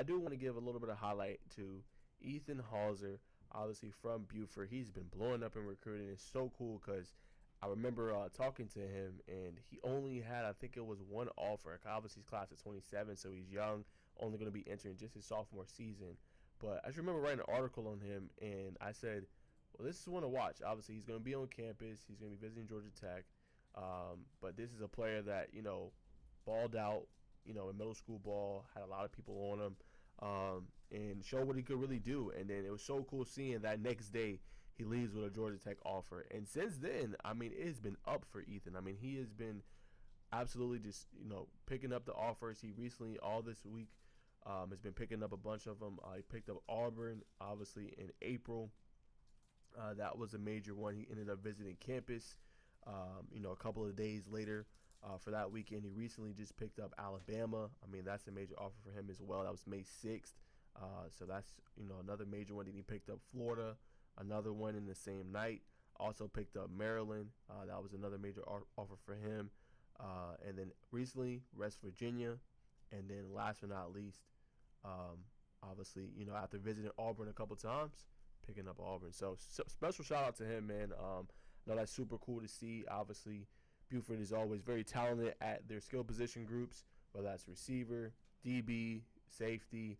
I do want to give a little bit of highlight to Ethan Hauser, obviously from Buford. He's been blowing up in recruiting. It's so cool because I remember talking to him, and he only had, I think it was one offer. Obviously, he's class of 27, so he's young, only going to be entering just his sophomore season. But I just remember writing an article on him, and I said, well, this is one to watch. Obviously, he's going to be on campus. He's going to be visiting Georgia Tech. But this is a player that, balled out, in middle school ball, had a lot of people on him, and showed what he could really do. And then it was so cool seeing that next day he leaves with a Georgia Tech offer. And since then, it has been up for Ethan. He has been absolutely just, picking up the offers. He recently, all this week, has been picking up a bunch of them. He picked up Auburn, obviously, in April. That was a major one. He ended up visiting campus, a couple of days later. For that weekend, he recently just picked up Alabama. That's a major offer for him as well. That was May 6th. So that's, another major one. Then he picked up Florida, another one in the same night. Also picked up Maryland. That was another major offer for him. And then recently, West Virginia. And then last but not least, obviously, after visiting Auburn a couple times, picking up Auburn. So special shout out to him, man. I know that's super cool to see. Obviously, Buford is always very talented at their skill position groups, whether that's receiver, DB, safety,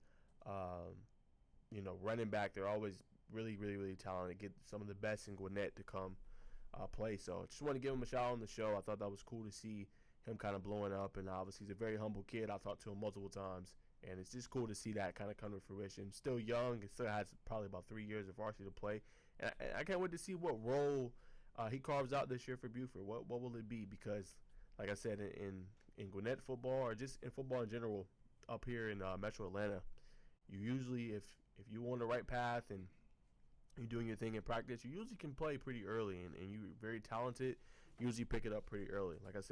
running back. They're always really, really, really talented. Get some of the best in Gwinnett to come play. So just want to give him a shout out on the show. I thought that was cool to see him kind of blowing up, and obviously he's a very humble kid. I talked to him multiple times, and it's just cool to see that kind of come to fruition. Still young, still has probably about 3 years of varsity to play, and I can't wait to see what role he carves out this year for Buford. What will it be? Because, like I said, in Gwinnett football, or just in football in general, up here in Metro Atlanta, you usually, if you're on the right path and you're doing your thing in practice, you usually can play pretty early, and you're very talented. You usually pick it up pretty early. Like I said,